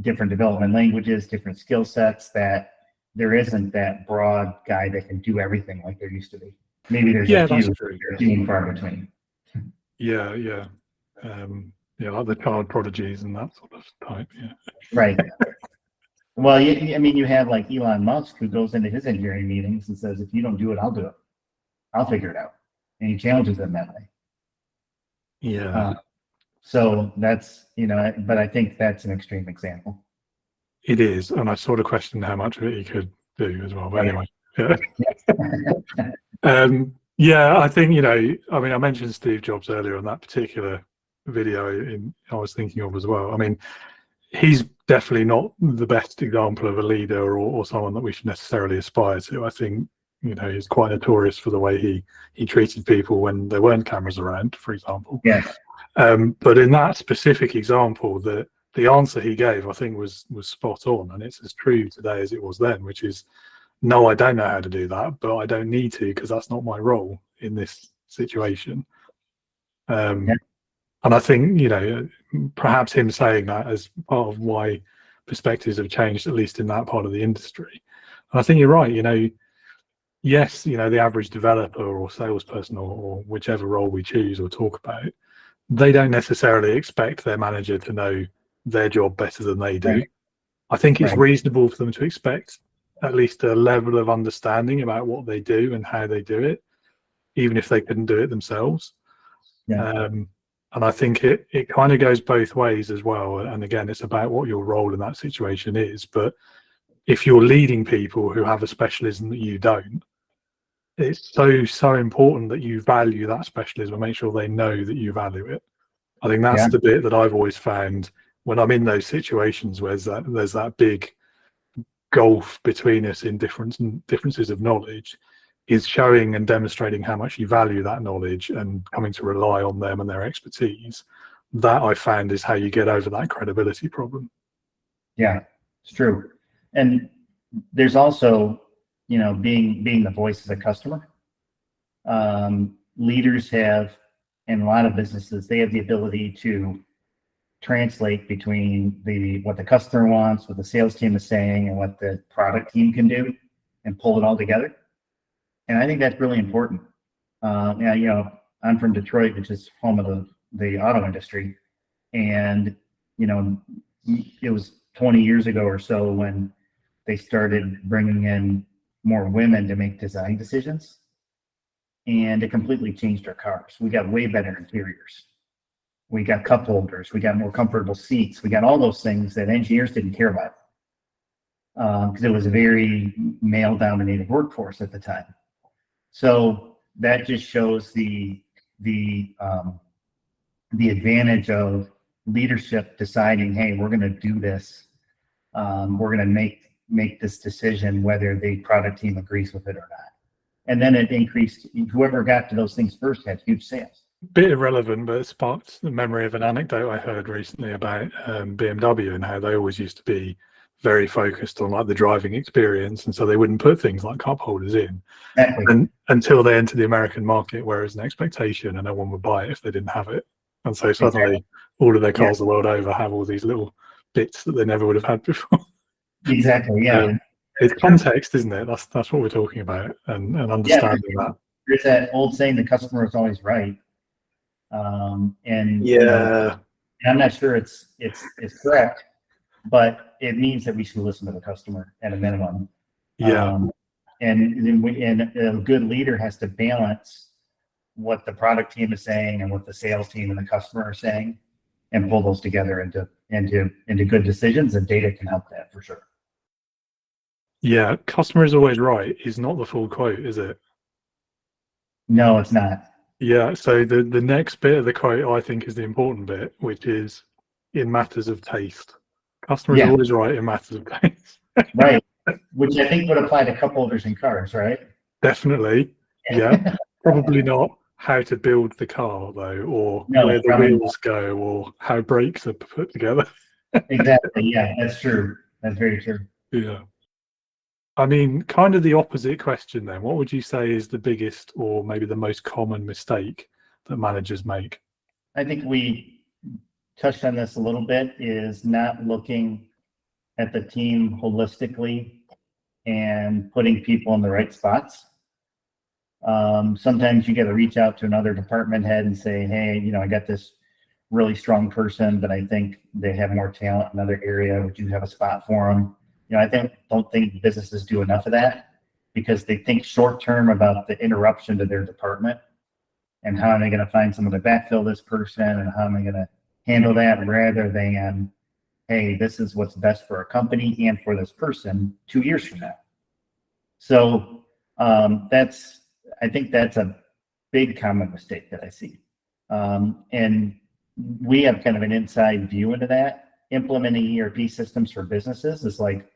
different development languages, different skill sets, that there isn't that broad guy that can do everything like there used to be. Maybe there's a few, but few and far between. Yeah. Like the child prodigies and that sort of type. Yeah. Right. Well, you have like Elon Musk, who goes into his engineering meetings and says, if you don't do it, I'll do it. I'll figure it out. And he challenges them that way. Yeah. So that's, but I think that's an extreme example. It is. And I sort of questioned how much of it he could do as well. But anyway. Yeah. I think, I mentioned Steve Jobs earlier on that particular video I was thinking of as well. I mean, he's definitely not the best example of a leader or someone that we should necessarily aspire to. I think, he's quite notorious for the way he treated people when there weren't cameras around, for example. Yes. But in that specific example, the answer he gave, I think, was spot on, and it's as true today as it was then, which is, no, I don't know how to do that, but I don't need to, because that's not my role in this situation. And I think, perhaps him saying that as part of why perspectives have changed, at least in that part of the industry. And I think you're right, yes, the average developer or salesperson or whichever role we choose or talk about, they don't necessarily expect their manager to know their job better than they do. Right. I think it's reasonable for them to expect at least a level of understanding about what they do and how they do it, even if they couldn't do it themselves. Yeah. And I think it kind of goes both ways as well. And again, it's about what your role in that situation is. But if you're leading people who have a specialism that you don't, it's so important that you value that specialism and make sure they know that you value it. I think that's the bit that I've always found when I'm in those situations where there's that big gulf between us in differences of knowledge, is showing and demonstrating how much you value that knowledge and coming to rely on them and their expertise. That I found is how you get over that credibility problem. Yeah, it's true. And there's also, being the voice of the customer. Leaders have, in a lot of businesses, they have the ability to translate between what the customer wants, what the sales team is saying, and what the product team can do, and pull it all together. And I think that's really important. I'm from Detroit, which is home of the auto industry. And, it was 20 years ago or so when they started bringing in more women to make design decisions. And it completely changed our cars. We got way better interiors. We got cup holders. We got more comfortable seats. We got all those things that engineers didn't care about, because it was a very male-dominated workforce at the time. So that just shows the advantage of leadership deciding, hey, we're going to do this. We're going to make this decision whether the product team agrees with it or not. And then it increased. Whoever got to those things first had huge sales. Bit irrelevant, but it sparked the memory of an anecdote I heard recently about BMW and how they always used to be very focused on like the driving experience, and so they wouldn't put things like cup holders in until they entered the American market, where it's an expectation and no one would buy it if they didn't have it. And so suddenly all of their cars the world over have all these little bits that they never would have had before. Exactly. Yeah. It's context, isn't it? That's what we're talking about, and understanding that. There's that old saying, the customer is always right. And I'm not sure it's correct, but it means that we should listen to the customer at a minimum. And a good leader has to balance what the product team is saying and what the sales team and the customer are saying, and pull those together into good decisions. And data can help that for sure. Yeah, customer is always right is not the full quote, is it? No, it's not. Yeah, so the next bit of the quote I think is the important bit, which is in matters of taste. Customer is always right in matters of taste. Right, which I think would apply to cup holders in cars, right? Definitely, yeah. Probably not how to build the car, though, or where the wheels go, or how brakes are put together. Exactly, yeah, that's true. That's very true. Yeah. I mean, kind of the opposite question then. What would you say is the biggest or maybe the most common mistake that managers make? I think we touched on this a little bit, is not looking at the team holistically and putting people in the right spots. Sometimes you got to reach out to another department head and say, hey, I got this really strong person, but I think they have more talent in another area. Would you have a spot for them? I don't think businesses do enough of that, because they think short term about the interruption to their department and how am I going to find someone to backfill this person and how am I going to handle that, rather than, hey, this is what's best for our company and for this person 2 years from now. So I think that's a big common mistake that I see. And we have kind of an inside view into that. Implementing ERP systems for businesses is like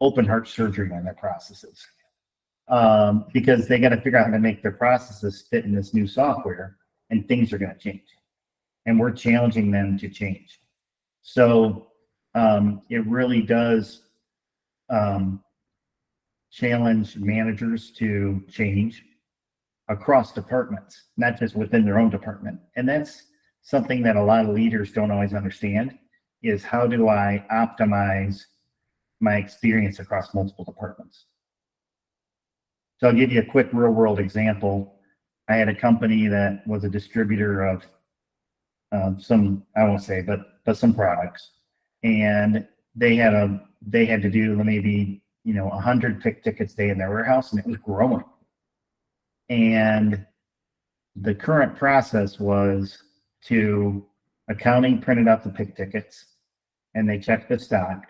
open heart surgery on their processes, because they got to figure out how to make their processes fit in this new software, and things are going to change, and we're challenging them to change. So it really does challenge managers to change across departments, not just within their own department. And that's something that a lot of leaders don't always understand, is how do I optimize my experience across multiple departments? So I'll give you a quick real world example. I had a company that was a distributor of some, I won't say, but some products. And they had to do maybe 100 pick tickets a day in their warehouse, and it was growing. And the current process was to accounting printed out the pick tickets, and they checked the stock,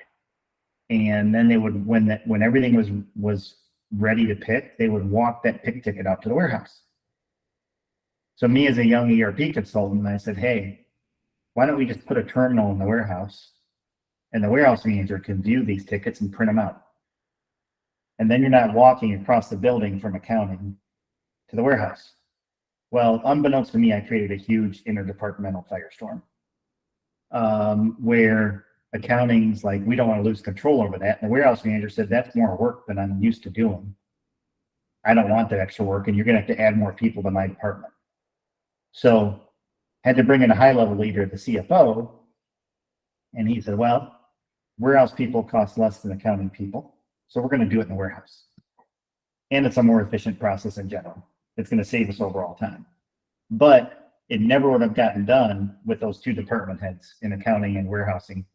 and then they would, when everything was ready to pick, they would walk that pick ticket out to the warehouse. So me as a young ERP consultant, I said, hey, why don't we just put a terminal in the warehouse, and the warehouse manager can view these tickets and print them out. And then you're not walking across the building from accounting to the warehouse. Well, unbeknownst to me, I created a huge interdepartmental firestorm, where accounting's like, we don't want to lose control over that. And the warehouse manager said, that's more work than I'm used to doing. I don't want that extra work, and you're going to have to add more people to my department. So had to bring in a high-level leader, the CFO, and he said, well, warehouse people cost less than accounting people, so we're going to do it in the warehouse. And it's a more efficient process in general. It's going to save us overall time. But it never would have gotten done with those two department heads in accounting and warehousing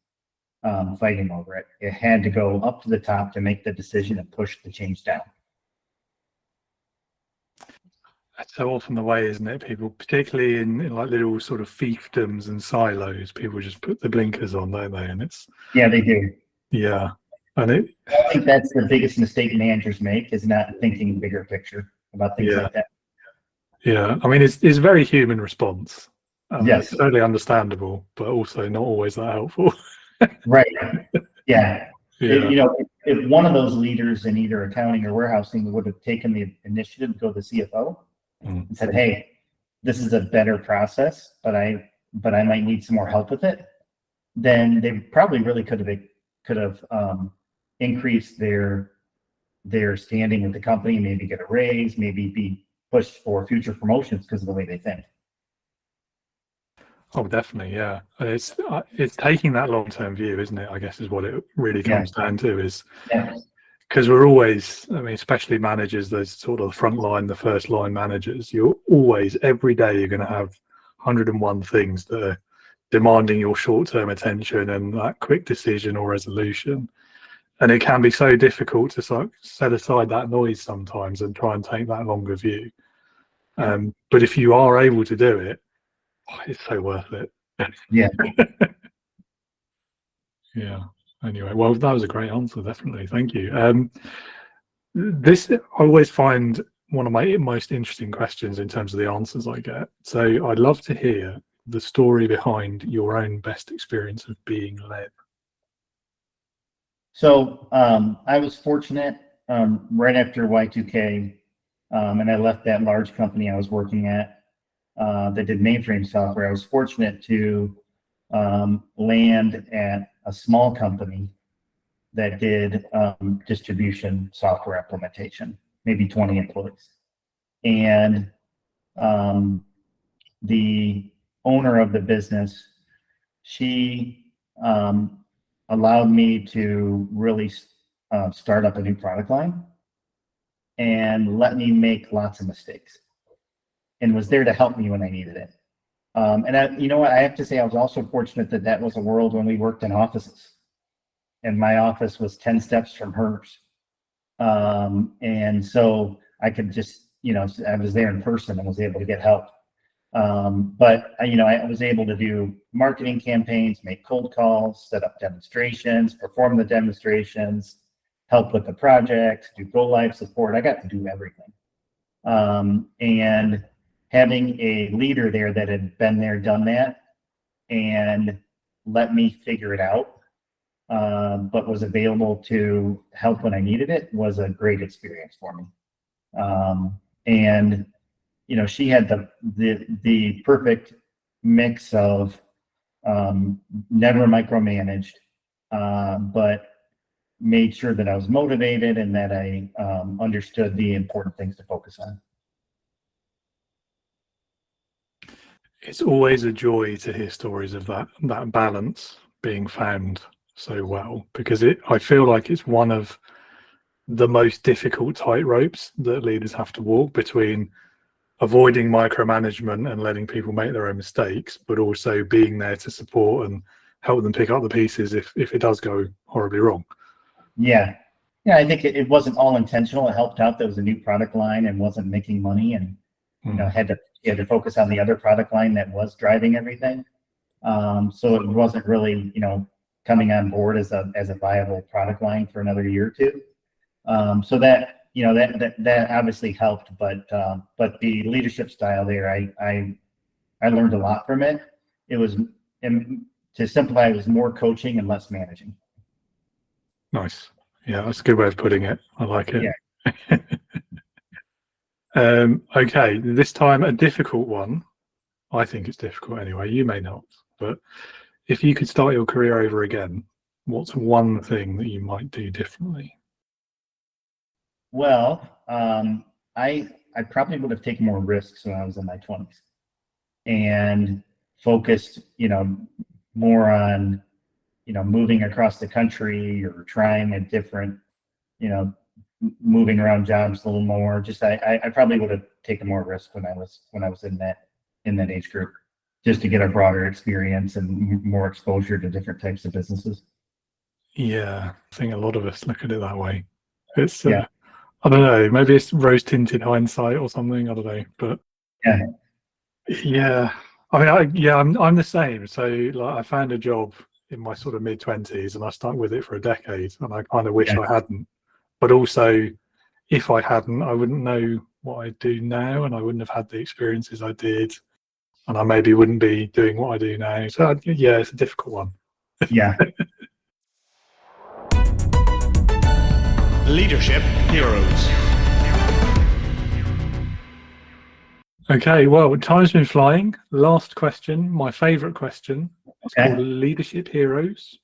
fighting over it. It had to go up to the top to make the decision and push the change down. That's so often the way, isn't it? People, particularly in like little sort of fiefdoms and silos, people just put the blinkers on, don't they? And it's they do. Yeah, and I think that's the biggest mistake managers make, is not thinking bigger picture about things like that. Yeah, I mean, it's a very human response. Yes. It's totally understandable, but also not always that helpful. Right. Yeah. Yeah. If one of those leaders in either accounting or warehousing would have taken the initiative to go to the CFO Mm. and said, "Hey, this is a better process, but I might need some more help with it," then they probably really could have increased their standing with the company, maybe get a raise, maybe be pushed for future promotions because of the way they think. Oh, definitely, yeah. And it's taking that long-term view, isn't it? I guess is what it really Yeah. comes down to, is Yeah. because we're always, I mean, especially managers, those sort of the front line, the first line managers, you're always, every day, you're going to have 101 things that are demanding your short-term attention and that quick decision or resolution. And it can be so difficult to set aside that noise sometimes and try and take that longer view. But if you are able to do it, it's so worth it. Yeah. Yeah. Anyway, well, that was a great answer, definitely. Thank you. This, I always find one of my most interesting questions in terms of the answers I get. So I'd love to hear the story behind your own best experience of being led. So I was fortunate right after Y2K, and I left that large company I was working at that did mainframe software. I was fortunate to land at a small company that did distribution software implementation, maybe 20 employees. And the owner of the business, she allowed me to really start up a new product line and let me make lots of mistakes and was there to help me when I needed it. And you know what, I have to say I was also fortunate that was a world when we worked in offices. And my office was 10 steps from hers. And so I could just, I was there in person and was able to get help. But I was able to do marketing campaigns, make cold calls, set up demonstrations, perform the demonstrations, help with the project, do go live support. I got to do everything. And having a leader there that had been there, done that, and let me figure it out, but was available to help when I needed it, was a great experience for me. And she had the perfect mix of never micromanaged, but made sure that I was motivated and that I understood the important things to focus on. It's always a joy to hear stories of that balance being found so well, because I feel like it's one of the most difficult tightropes that leaders have to walk, between avoiding micromanagement and letting people make their own mistakes, but also being there to support and help them pick up the pieces if it does go horribly wrong. Yeah, I think it wasn't all intentional. It helped out that it was a new product line and wasn't making money, and had to focus on the other product line that was driving everything. So it wasn't really coming on board as a viable product line for another year or two. So that that obviously helped, but the leadership style there, I learned a lot from it. It was, and to simplify, it was more coaching and less managing. Nice. Yeah, that's a good way of putting it. I like it. Yeah. Okay, this time a difficult one. I think it's difficult anyway. You may not, but if you could start your career over again, what's one thing that you might do differently? Well, I probably would have taken more risks when I was in my 20s and focused, more on, moving across the country or trying a different, moving around jobs a little more. Just I probably would have taken more risk when I was in that age group, just to get a broader experience and more exposure to different types of businesses. Yeah, I think a lot of us look at it that way. It's I don't know, maybe it's rose-tinted hindsight or something. I don't know, but yeah. I mean, I'm the same. So like, I found a job in my sort of mid-20s and I stuck with it for a decade, and I kind of wish I hadn't. But also, if I hadn't, I wouldn't know what I do now, and I wouldn't have had the experiences I did, and I maybe wouldn't be doing what I do now. So yeah, it's a difficult one. Yeah. Leadership heroes. Okay, well, time's been flying. Last question, my favorite question. It's Okay. called Leadership Heroes.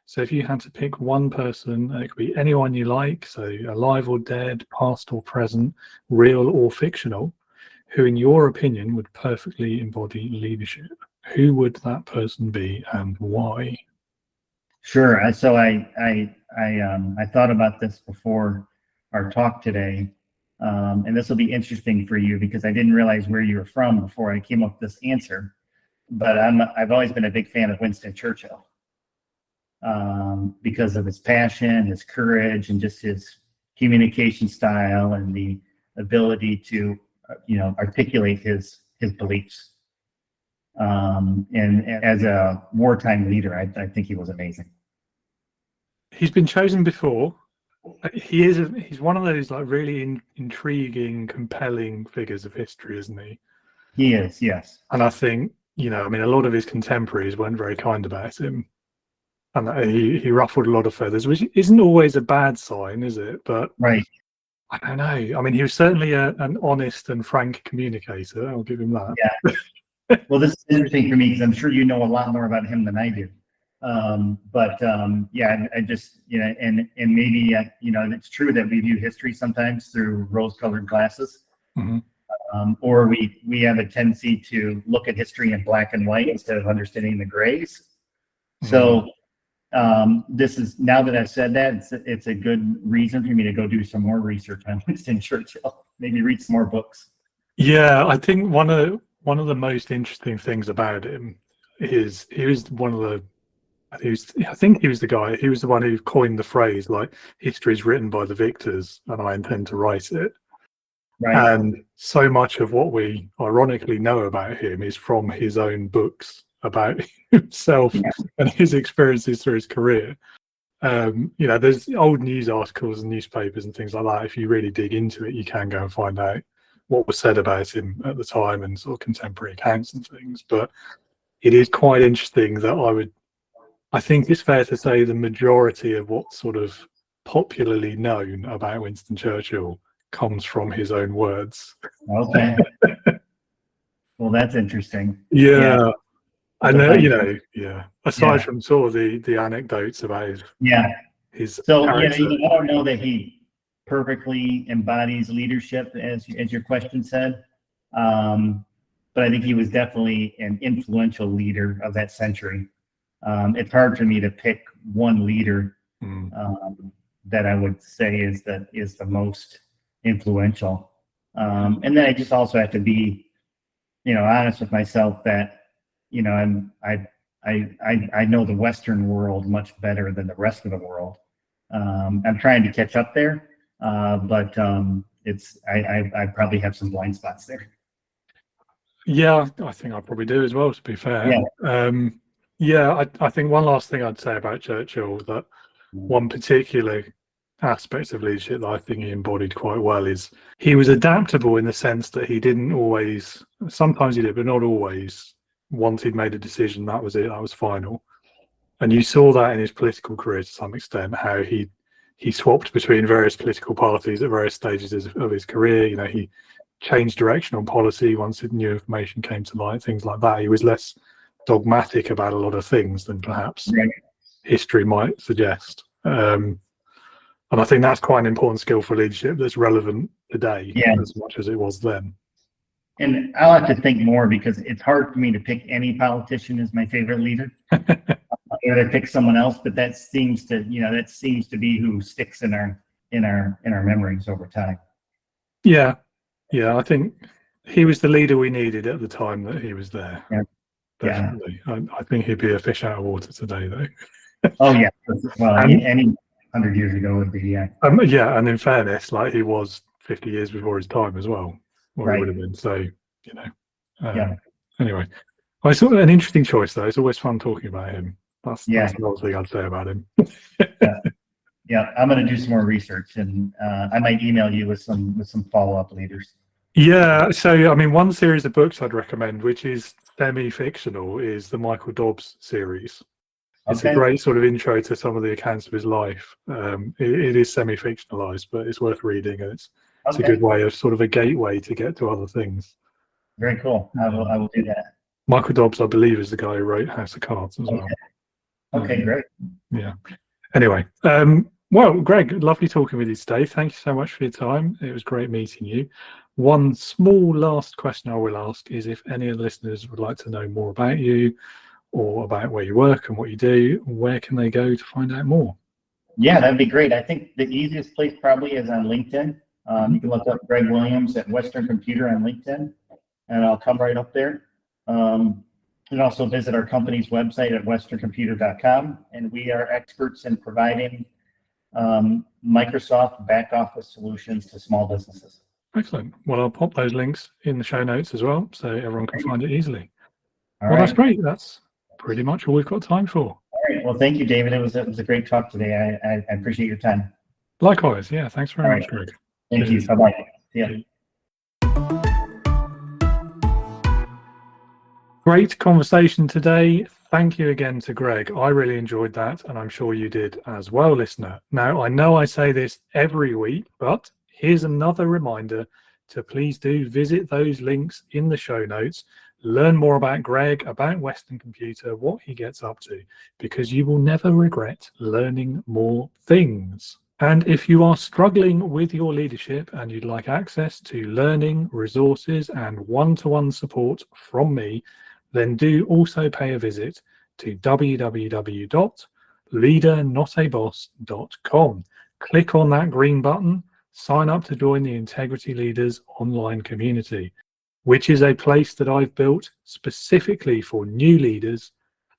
So if you had to pick one person, it could be anyone you like, so alive or dead, past or present, real or fictional, who in your opinion would perfectly embody leadership. Who would that person be and why? Sure. So I thought about this before our talk today, and this will be interesting for you because I didn't realize where you were from before I came up with this answer. But I've always been a big fan of Winston Churchill, because of his passion, his courage, and just his communication style and the ability to, articulate his beliefs. And as a wartime leader, I think he was amazing. He's been chosen before. He's one of those like really intriguing, compelling figures of history, isn't he? He is, yes. And I think, a lot of his contemporaries weren't very kind about him. And he ruffled a lot of feathers, which isn't always a bad sign, is it? But Right. I don't know. I mean, he was certainly an honest and frank communicator. I'll give him that. Yeah. Well, this is interesting for me because I'm sure you know a lot more about him than I do. Yeah, I just, and maybe, it's true that we view history sometimes through rose-colored glasses. Mm-hmm. Or we have a tendency to look at history in black and white instead of understanding the grays. Mm-hmm. So this is, now that I've said that, it's a good reason for me to go do some more research on Winston Churchill. Maybe read some more books. Yeah, I think one of the most interesting things about him is he was one of the. I think he was the guy. He was the one who coined the phrase like "history is written by the victors, and I intend to write it." Right. And so much of what we ironically know about him is from his own books about himself and his experiences through his career. There's old news articles and newspapers and things like that. If you really dig into it, you can go and find out what was said about him at the time and sort of contemporary accounts and things. But it is quite interesting that I think it's fair to say the majority of what's sort of popularly known about Winston Churchill comes from his own words. Okay. Well, that's interesting. Yeah. And aside Yeah. from sort of the anecdotes about his so character. I don't know that he perfectly embodies leadership as your question said, but I think he was definitely an influential leader of that century. It's hard for me to pick one leader that I would say is the most influential, and then I just also have to be honest with myself that I know the Western world much better than the rest of the world. I'm trying to catch up there, but I probably have some blind spots there. Yeah, I think I probably do as well, to be fair. Yeah. I think one last thing I'd say about Churchill, that one particular aspect of leadership that I think he embodied quite well is he was adaptable in the sense that he didn't always, sometimes he did, but not always. Once he'd made a decision, that was it, that was final. And you saw that in his political career to some extent, how he swapped between various political parties at various stages of his career. He changed direction on policy once new information came to light, things like that. He was less dogmatic about a lot of things than perhaps history might suggest. And I think that's quite an important skill for leadership that's relevant today as much as it was then. And I'll have to think more because it's hard for me to pick any politician as my favorite leader. Or to pick someone else, but that seems to be who sticks in our memories over time. Yeah, I think he was the leader we needed at the time that he was there. Yeah. Definitely. I think he'd be a fish out of water today, though. Oh yeah. Well, any 100 years ago would be and in fairness, like he was 50 years before his time as well. Or he would have been. So Anyway, I saw an interesting choice though. It's always fun talking about him. That's another thing I'd say about him. Yeah, I'm going to do some more research, and I might email you with some follow-up leaders. Yeah, so I mean, one series of books I'd recommend, which is semi-fictional, is the Michael Dobbs series. It's a Okay. great sort of intro to some of the accounts of his life. It is semi-fictionalized, but it's worth reading, and it's a good way of sort of a gateway to get to other things. Very cool. I will do that. Michael Dobbs, I believe, is the guy who wrote House of Cards as well. Okay, great. Yeah. Anyway, well, Greg, lovely talking with you today. Thank you so much for your time. It was great meeting you. One small last question I will ask is if any of the listeners would like to know more about you or about where you work and what you do, where can they go to find out more? Yeah, that'd be great. I think the easiest place probably is on LinkedIn. You can look up Greg Williams at Western Computer on LinkedIn, and I'll come right up there. You can also visit our company's website at westerncomputer.com, and we are experts in providing Microsoft back office solutions to small businesses. Excellent. Well, I'll pop those links in the show notes as well, so everyone can find it easily. All well, right. That's great. That's pretty much all we've got time for. All right. Well, thank you, David. It was a great talk today. I appreciate your time. Likewise. Yeah. Thanks very much, Greg. Thank you. Bye-bye. See ya. Great conversation today. Thank you again to Greg. I really enjoyed that, and I'm sure you did as well, listener. Now, I know I say this every week, but here's another reminder to please do visit those links in the show notes. Learn more about Greg, about Western Computer, what he gets up to, because you will never regret learning more things. And if you are struggling with your leadership and you'd like access to learning, resources, and one-to-one support from me, then do also pay a visit to www.leadernotaboss.com. Click on that green button, sign up to join the Integrity Leaders online community, which is a place that I've built specifically for new leaders,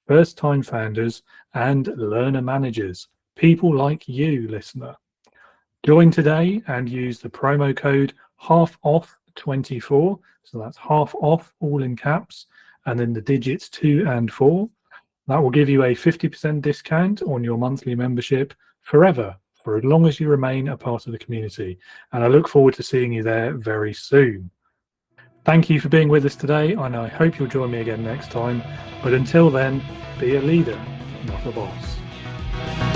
first-time founders, and learner managers, people like you, listener. Join today and use the promo code HALFOFF24, so that's half off, all in caps, and then the digits 2 and 4. That will give you a 50% discount on your monthly membership forever, for as long as you remain a part of the community. And I look forward to seeing you there very soon. Thank you for being with us today, and I hope you'll join me again next time. But until then, be a leader, not a boss.